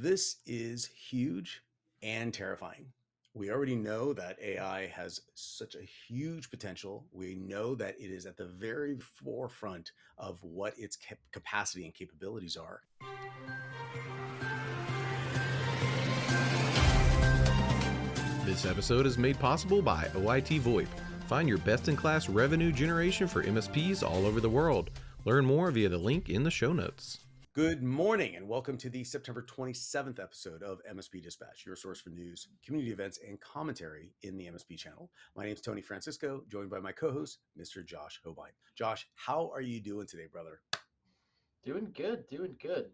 This is huge and terrifying. We already know that AI has such a huge potential. We know that it is at the very forefront of what its capacity and capabilities are. This episode is made possible by OIT VoIP. Find your best-in-class revenue generation for MSPs all over the world. Learn more via the link in the show notes. Good morning and welcome to the September 27th episode of MSP Dispatch, your source for news, community events, and commentary in the MSP channel. My name is Tony Francisco, joined by my co-host, Mr. Josh Hohbein. Josh, how are you doing today, brother? Doing good.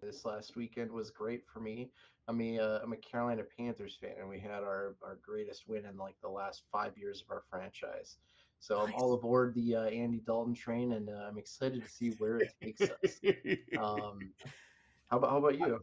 This last weekend was great for me. I'm a Carolina Panthers fan, and we had our greatest win in like the last 5 years of our franchise. So I'm all aboard the Andy Dalton train, and I'm excited to see where it takes us. Um, how about you?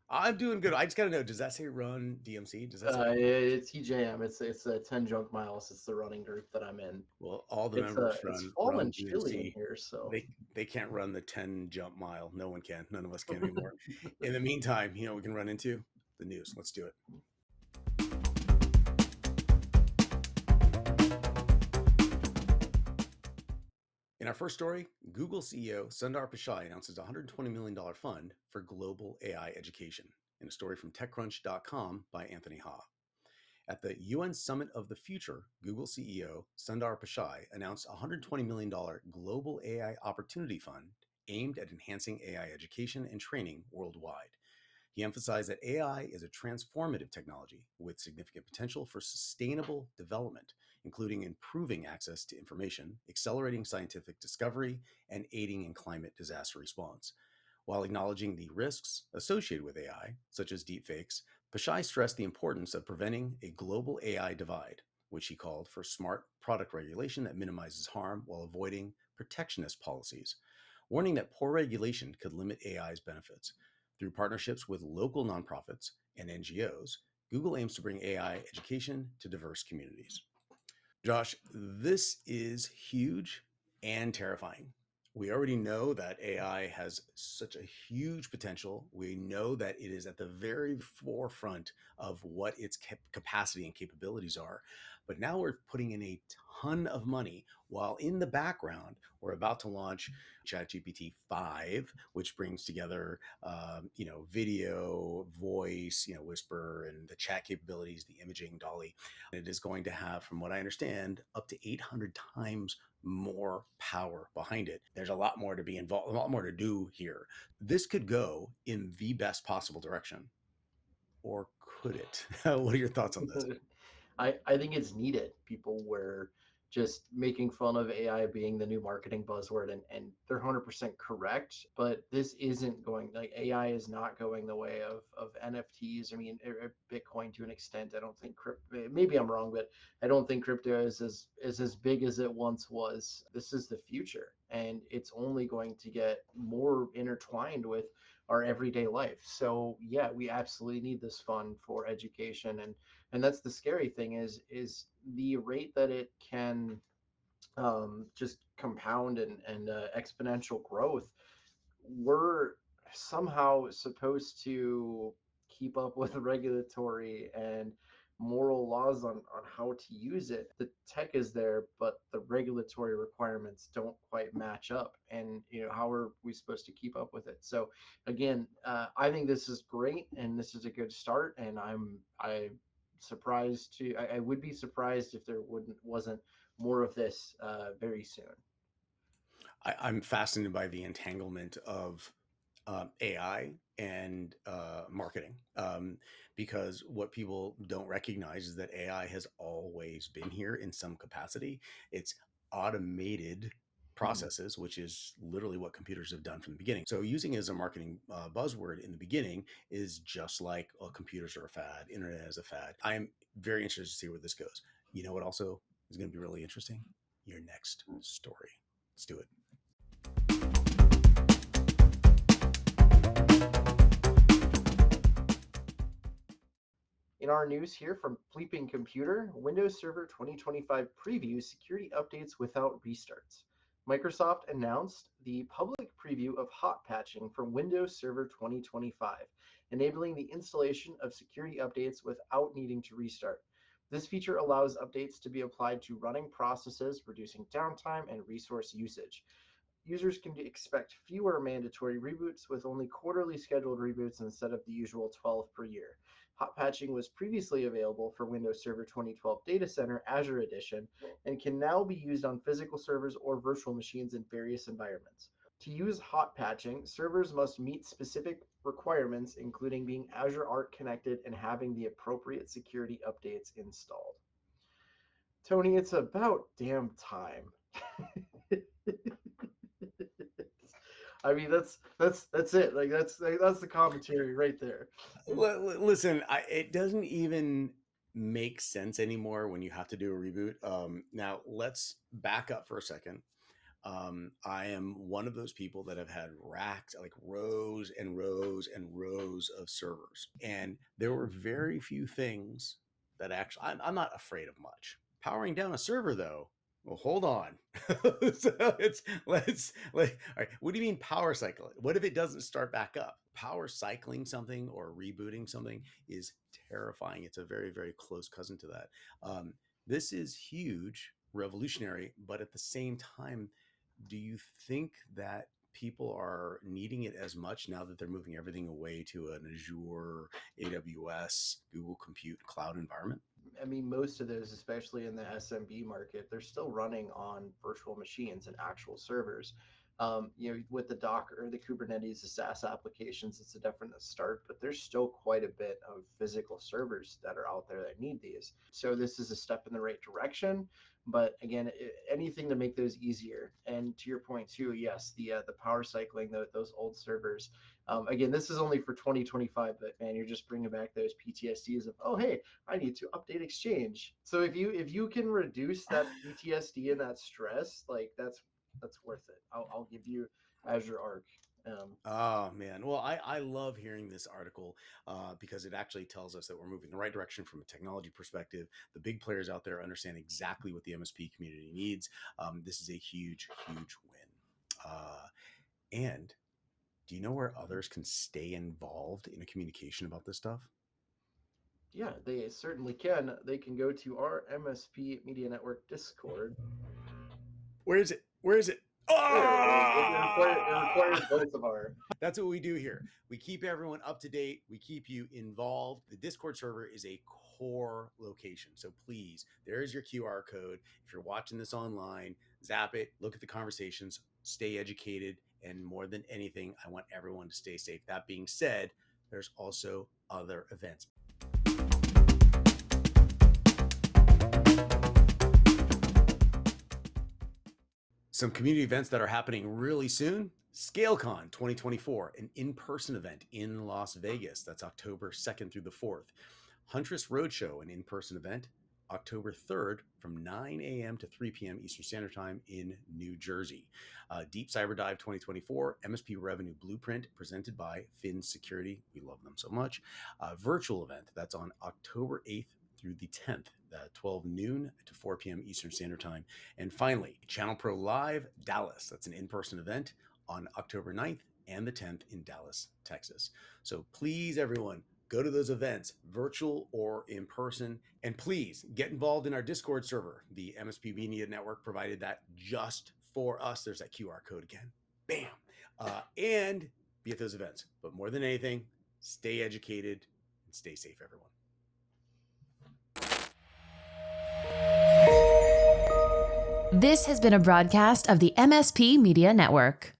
I'm doing good. I just got to know, does that say run DMC? Does that say run? It's TJM. It's 10 junk miles. It's the running group that I'm in. Well, all the It's members it's run fallen chilly in DMC. here, so They can't run the 10 jump mile. No one can. None of us can anymore. In the meantime, we can run into the news. Let's do it. In our first story, Google CEO Sundar Pichai announces a $120 million fund for global AI education, in a story from TechCrunch.com by Anthony Ha. At the UN Summit of the Future, Google CEO Sundar Pichai announced a $120 million global AI opportunity fund aimed at enhancing AI education and training worldwide. He emphasized that AI is a transformative technology with significant potential for sustainable development, including improving access to information, accelerating scientific discovery, and aiding in climate disaster response. While acknowledging the risks associated with AI, such as deepfakes, Pichai stressed the importance of preventing a global AI divide, which he called for smart product regulation that minimizes harm while avoiding protectionist policies, warning that poor regulation could limit AI's benefits. Through partnerships with local nonprofits and NGOs, Google aims to bring AI education to diverse communities. Josh, this is huge and terrifying. We already know that AI has such a huge potential. We know that it is at the very forefront of what its capacity and capabilities are. But now we're putting in a ton of money while in the background, we're about to launch ChatGPT 5, which brings together, video, voice, whisper, and the chat capabilities, the imaging, Dolly. It is going to have, from what I understand, up to 800 times more power behind it. There's a lot more to be involved, a lot more to do here. This could go in the best possible direction, or could it? What are your thoughts on this? I think it's needed. People were just making fun of AI being the new marketing buzzword, and they're 100% correct. But this isn't going, like, AI is not going the way of NFTs. I mean, Bitcoin to an extent. I don't think crypto, maybe I'm wrong, but I don't think crypto is as big as it once was. This is the future, and it's only going to get more intertwined with our everyday life. So yeah, we absolutely need this fund for education, and that's the scary thing is the rate that it can just compound and exponential growth. We're somehow supposed to keep up with regulatory and moral laws on how to use it. The tech is there, but the regulatory requirements don't quite match up. And how are we supposed to keep up with it? So again, I think this is great, and this is a good start. And I surprised to I would be surprised if there wasn't more of this very soon. I'm fascinated by the entanglement of AI and marketing, because what people don't recognize is that AI has always been here in some capacity. It's automated processes, which is literally what computers have done from the beginning. So using it as a marketing buzzword in the beginning is just like, oh, computers are a fad, internet is a fad. I'm very interested to see where this goes. You know what also is going to be really interesting? Your next story. Let's do it. In our news here from Bleeping Computer, Windows Server 2025 preview security updates without restarts. Microsoft announced the public preview of hot patching for Windows Server 2025, enabling the installation of security updates without needing to restart. This feature allows updates to be applied to running processes, reducing downtime and resource usage. Users can expect fewer mandatory reboots with only quarterly scheduled reboots instead of the usual 12 per year. Hot patching was previously available for Windows Server 2012 Data Center Azure Edition and can now be used on physical servers or virtual machines in various environments. To use hot patching, servers must meet specific requirements, including being Azure Arc connected and having the appropriate security updates installed. Tony, it's about damn time. I mean, that's it. Like that's the commentary right there. Listen, it doesn't even make sense anymore when you have to do a reboot. Now let's back up for a second. I am one of those people that have had racks, like rows and rows and rows of servers, and there were very few things that actually I'm not afraid of much. Powering down a server, though. Well, hold on. So let's like, all right. What do you mean power cycle it? What if it doesn't start back up? Power cycling something or rebooting something is terrifying. It's a very, very close cousin to that. This is huge, revolutionary, but at the same time, do you think that people are needing it as much now that they're moving everything away to an Azure, AWS, Google Compute cloud environment? I mean, most of those, especially in the SMB market, they're still running on virtual machines and actual servers. With the Docker, the Kubernetes, the SaaS applications, it's a definite start, but there's still quite a bit of physical servers that are out there that need these. So this is a step in the right direction. But again, anything to make those easier. And to your point too, yes, the power cycling, those old servers. Again, this is only for 2025, but man, you're just bringing back those PTSDs of, oh hey, I need to update Exchange. So if you can reduce that PTSD and that stress, like that's worth it. I'll give you Azure Arc. Oh man, well I love hearing this article because it actually tells us that we're moving in the right direction from a technology perspective. The big players out there understand exactly what the MSP community needs. This is a huge, huge win. And do you know where others can stay involved in a communication about this stuff? Yeah, they certainly can. They can go to our MSP Media Network Discord. Where is it? Where is it? It requires both of our. That's what we do here. We keep everyone up to date. We keep you involved. The Discord server is a core location. So please, there is your QR code. If you're watching this online, zap it, look at the conversations, stay educated. And more than anything, I want everyone to stay safe. That being said, there's also other events. Some community events that are happening really soon. ScaleCon 2024, an in-person event in Las Vegas. That's October 2nd through the 4th. Huntress Roadshow, an in-person event, October 3rd from 9 a.m. to 3 p.m. Eastern Standard Time in New Jersey. Deep Cyber Dive 2024, MSP Revenue Blueprint, presented by Fin Security. We love them so much. Virtual event, that's on October 8th through the 10th, 12 noon to 4 p.m. Eastern Standard Time. And finally, Channel Pro Live Dallas. That's an in-person event on October 9th and the 10th in Dallas, Texas. So please, everyone, go to those events, virtual or in person. And please get involved in our Discord server. The MSP Media Network provided that just for us. There's that QR code again. Bam. And be at those events. But more than anything, stay educated and stay safe, everyone. This has been a broadcast of the MSP Media Network.